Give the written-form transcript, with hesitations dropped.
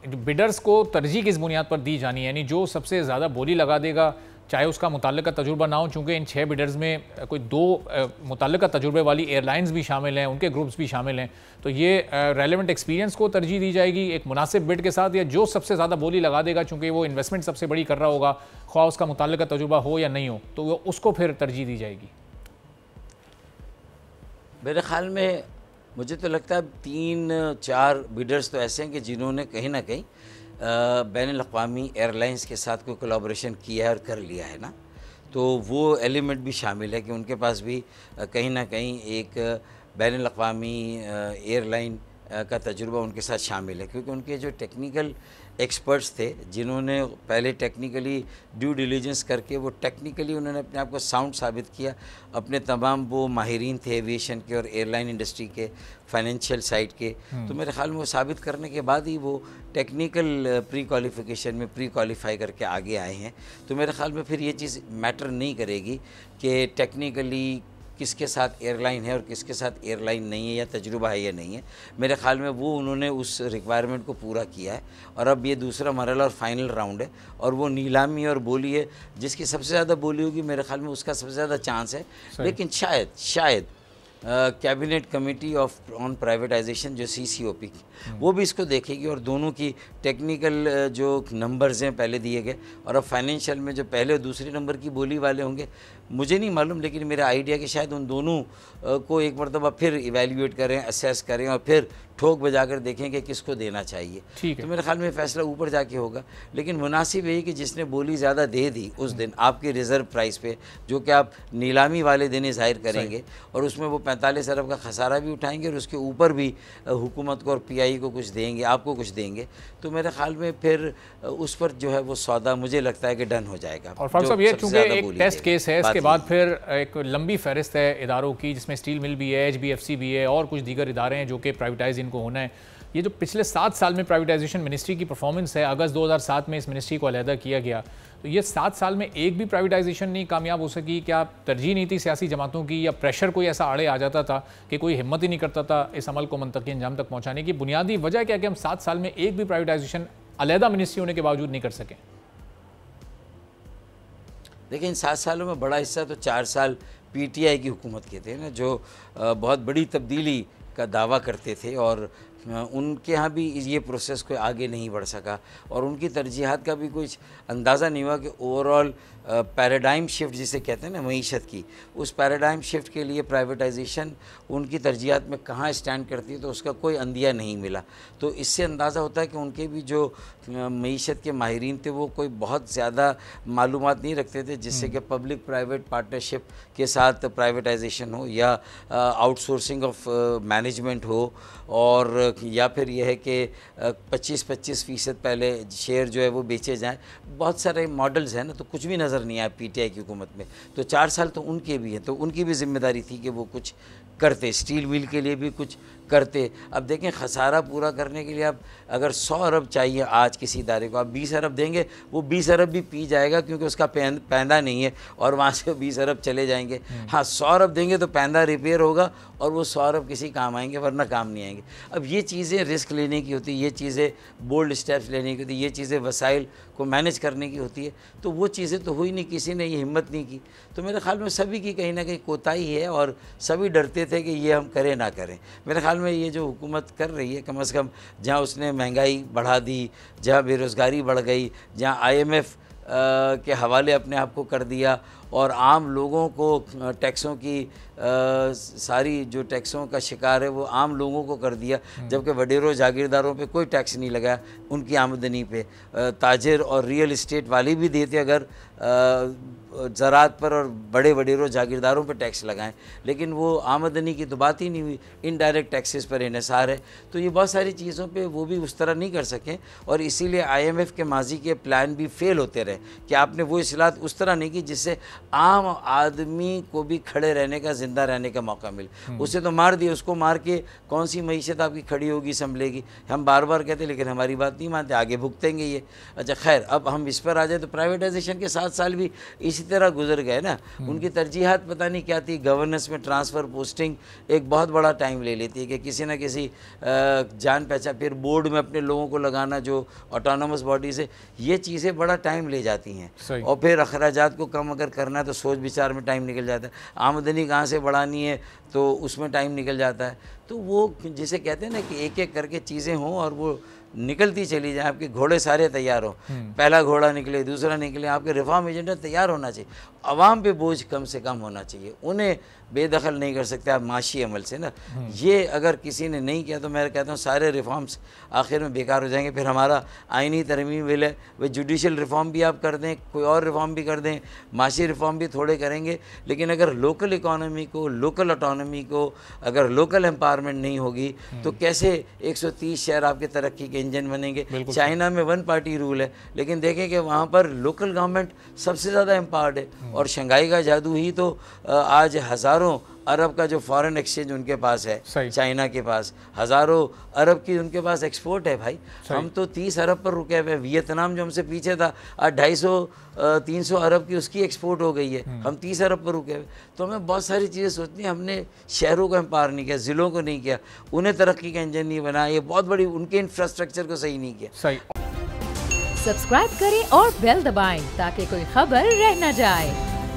Bidders को तरजीह किस बुनियाद पर दी जानी है, यानी जो सबसे ज़्यादा बोली लगा देगा, चाहे उसका मुतल्लिका तजुर्बा ना हो, चूँकि इन 6 बिडर्स में कोई 2 मुतल्लिका तजुर्बे वाली एयरलाइंस भी शामिल हैं, उनके ग्रुप्स भी शामिल हैं, तो ये रेलेवेंट एक्सपीरियंस को तरजीह दी जाएगी एक मुनासिब बिड के साथ, या जो सबसे ज़्यादा बोली लगा देगा, चूँकि वो इन्वेस्टमेंट सबसे बड़ी कर रहा होगा, ख्वाह उसका मुतल्लिका तजुर्बा हो या नहीं हो, तो उसको फिर तरजीह दी जाएगी? मेरे ख्याल में मुझे तो लगता है 3-4 बिडर्स तो ऐसे हैं कि जिन्होंने कहीं ना कहीं बैनुल-अक़वामी एयरलाइंस के साथ कोई कोलैबोरेशन किया है और कर लिया है ना, तो वो एलिमेंट भी शामिल है कि उनके पास भी कहीं ना कहीं एक बैनुल-अक़वामी एयरलाइन का तजुर्बा उनके साथ शामिल है, क्योंकि उनके जो टेक्निकल एक्सपर्ट्स थे जिन्होंने पहले टेक्निकली ड्यू डिलीजेंस करके वो टेक्निकली उन्होंने अपने आप को साउंड साबित किया, अपने तमाम वो माहिरीन थे एविएशन के और एयरलाइन इंडस्ट्री के, फाइनेंशियल साइड के, तो मेरे ख्याल में वो साबित करने के बाद ही वो टेक्निकल प्री क्वालिफ़िकेशन में प्री क्वालिफाई करके आगे आए हैं। तो मेरे ख्याल में फिर ये चीज़ मैटर नहीं करेगी कि टेक्निकली किसके साथ एयरलाइन है और किसके साथ एयरलाइन नहीं है, या तजुर्बा है या नहीं है। मेरे ख़्याल में वो उन्होंने उस रिक्वायरमेंट को पूरा किया है और अब ये दूसरा मरहला और फाइनल राउंड है और वो नीलामी और बोली है, जिसकी सबसे ज़्यादा बोली होगी मेरे ख़्याल में उसका सबसे ज़्यादा चांस है। लेकिन शायद कैबिनेट कमेटी ऑन प्राइवेटाइजेशन जो CCOP की वो भी इसको देखेगी और दोनों की टेक्निकल जो नंबर्स हैं पहले दिए गए और अब फाइनेंशियल में जो पहले और दूसरे नंबर की बोली वाले होंगे, मुझे नहीं मालूम, लेकिन मेरा आइडिया कि शायद उन दोनों को एक मरतबा फिर इवेल्यूएट करें, असेस करें और फिर ठोक बजाकर देखें कि किसको देना चाहिए। ठीक है, तो मेरे ख्याल में फ़ैसला ऊपर जाके होगा, लेकिन मुनासिब यही कि जिसने बोली ज़्यादा दे दी उस दिन आपके रिज़र्व प्राइस पे, जो कि आप नीलामी वाले दिन ज़ाहिर करेंगे और उसमें वो 45 अरब का खसारा भी उठाएंगे और उसके ऊपर भी हुकूमत को और PI को कुछ देंगे, आपको कुछ देंगे, तो मेरे ख्याल में फिर उस पर जो है वो सौदा मुझे लगता है कि डन हो जाएगा। और फारूक साहब, ये चूँकि एक टेस्ट केस है, इसके बाद फिर एक लंबी फहरिस्त है इदारों की, जिसमें स्टील मिल भी है, HBFC भी है और कुछ दीगर इदारे हैं जो कि प्राइवेटाइज इनको होना है। ये जो पिछले 7 साल में प्राइवेटाइजेशन मिनिस्ट्री की परफॉर्मेंस है, अगस्त 2007 में इस मिनिस्ट्री को अलहदा किया गया, तो ये 7 साल में एक भी प्राइवेटाइजेशन नहीं कामयाब हो सकी। क्या तरजीह नहीं थी सियासी जमातों की, या प्रेशर कोई ऐसा आड़े आ जाता था कि कोई हिम्मत ही नहीं करता था इस अमल को मंतकी अंजाम तक पहुँचाने की? बुनियादी वजह क्या कि हम 7 साल में एक भी प्राइवेटाइजेशन अलहदा मिनिस्ट्री होने के बावजूद नहीं कर सकें? देखिए, इन 7 सालों में बड़ा हिस्सा तो 4 साल PTI की हुकूमत के थे ना, जो बहुत बड़ी तब्दीली का दावा करते थे और उनके यहाँ भी ये प्रोसेस कोई आगे नहीं बढ़ सका और उनकी तरजीहात का भी कुछ अंदाज़ा नहीं हुआ कि ओवरऑल पैराडाइम शिफ्ट जिसे कहते हैं ना मईशत की, उस पैराडाइम शिफ्ट के लिए प्राइवेटाइजेशन उनकी तरजीहात में कहाँ स्टैंड करती है, तो उसका कोई अंदिया नहीं मिला। तो इससे अंदाज़ा होता है कि उनके भी जो मईशत के माहिरीन थे वो कोई बहुत ज़्यादा मालूमात नहीं रखते थे, जिससे कि पब्लिक प्राइवेट पार्टनरशिप के साथ प्राइवेटाइजेशन हो या आउटसोर्सिंग ऑफ मैनेजमेंट हो, और या फिर यह है कि 25-25% पहले शेयर जो है वो बेचे जाएं। बहुत सारे मॉडल्स हैं ना, तो कुछ भी नज़र नहीं आया PTI की हुकूमत में। तो 4 साल तो उनके भी हैं, तो उनकी भी जिम्मेदारी थी कि वो कुछ करते, स्टील मिल के लिए भी कुछ करते। अब देखें, खसारा पूरा करने के लिए आप अगर 100 अरब चाहिए आज किसी इदारे को, आप 20 अरब देंगे, वो 20 अरब भी पी जाएगा क्योंकि उसका पैंदा नहीं है और वहाँ से 20 अरब चले जाएंगे। हाँ, 100 अरब देंगे तो पैंदा रिपेयर होगा और वो 100 अरब किसी काम आएंगे, वरना काम नहीं आएंगे। अब ये चीज़ें रिस्क लेने की होती है, ये चीज़ें बोल्ड स्टेप्स लेने की होती है, ये चीज़ें वसाइल को मैनेज करने की होती है, तो वो चीज़ें तो हुई नहीं, किसी ने ये हिम्मत नहीं की। तो मेरे ख्याल में सभी की कहीं ना कहीं कोताही है और सभी डरते थे कि ये हम करें ना करें। मेरे ख्याल में ये जो हुकूमत कर रही है, कम से कम जहाँ उसने महंगाई बढ़ा दी, जहाँ बेरोज़गारी बढ़ गई, जहाँ IMF के हवाले अपने आप को कर दिया और आम लोगों को टैक्सों की सारी जो टैक्सों का शिकार है वो आम लोगों को कर दिया, जबकि वडेरों जागीरदारों पे कोई टैक्स नहीं लगाया उनकी आमदनी पे। ताजिर और रियल इस्टेट वाले भी देते अगर ज़रात पर और बड़े वडेरों जागीरदारों पे टैक्स लगाएं, लेकिन वो आमदनी की तो बात ही नहीं हुई, इनडायरेक्ट टैक्सेस पर इन्हिसार है। तो ये बहुत सारी चीज़ों पे वो भी उस तरह नहीं कर सकें और इसीलिए IMF के माजी के प्लान भी फेल होते रहे कि आपने वो इस्लाहत उस तरह नहीं की जिससे आम आदमी को भी खड़े रहने का, जिंदा रहने का मौका मिले। उसे तो मार दिए, उसको मार के कौन सी मईशत आपकी खड़ी होगी, संभलेगी? हम बार बार कहते लेकिन हमारी बात नहीं मानते, आगे भुगतेंगे ये। अच्छा खैर, अब हम इस पर आ जाए तो प्राइवेटाइजेशन के 7 साल भी इसी तरह गुजर गए ना। उनकी तरजीहात पता नहीं क्या थी। गवर्नेंस में ट्रांसफ़र, पोस्टिंग एक बहुत बड़ा टाइम ले लेती है कि किसी ना किसी जान पहचान, फिर बोर्ड में अपने लोगों को लगाना जो ऑटोनोमस बॉडी से, ये चीज़ें बड़ा टाइम ले जाती हैं। और फिर अखराजात को कम अगर करना है तो सोच विचार में टाइम निकल जाता है। आमदनी कहाँ से बढ़ानी है तो उसमें टाइम निकल जाता है। तो वो जिसे कहते हैं ना कि एक एक करके चीज़ें हों और वो निकलती चली जाए, आपके घोड़े सारे तैयार हो, पहला घोड़ा निकले, दूसरा निकले, आपके रिफॉर्म एजेंडा तैयार होना चाहिए। आवाम पे बोझ कम से कम होना चाहिए, उन्हें बेदखल नहीं कर सकते आप माशी अमल से ना। ये अगर किसी ने नहीं किया तो मैं कहता हूँ सारे रिफॉर्म्स आखिर में बेकार हो जाएंगे। फिर हमारा आइनी तरमीम बिल है, वे जुडिशल रिफॉर्म भी आप कर दें, कोई और रिफॉर्म भी कर दें, माशी रिफॉर्म भी थोड़े करेंगे, लेकिन अगर लोकल इकॉनमी को, लोकल ऑटोनॉमी को, अगर लोकल एम्पावरमेंट नहीं होगी तो कैसे 130 शहर आपके तरक्की के इंजन बनेंगे? चाइना में 1 पार्टी रूल है, लेकिन देखें कि वहाँ पर लोकल गवर्नमेंट सबसे ज़्यादा एम्पावर्ड है। और शंघाई का जादू ही तो आज हज़ारों अरब का जो फॉरेन एक्सचेंज उनके पास है, चाइना के पास हज़ारों अरब की उनके पास एक्सपोर्ट है भाई। हम तो 30 अरब पर रुके हुए। वियतनाम जो हमसे पीछे था आज 250-300 अरब की उसकी एक्सपोर्ट हो गई है, हम 30 अरब पर रुके हुए। तो हमें बहुत सारी चीज़ें सोचनी है। हमने शहरों को एम्पावर नहीं किया, ज़िलों को नहीं किया, उन्हें तरक्की का इंजन नहीं बनाया, ये बहुत बड़ी उनके इंफ्रास्ट्रक्चर को सही नहीं किया। सब्सक्राइब करें और बेल दबाएं ताकि कोई खबर रह न जाए।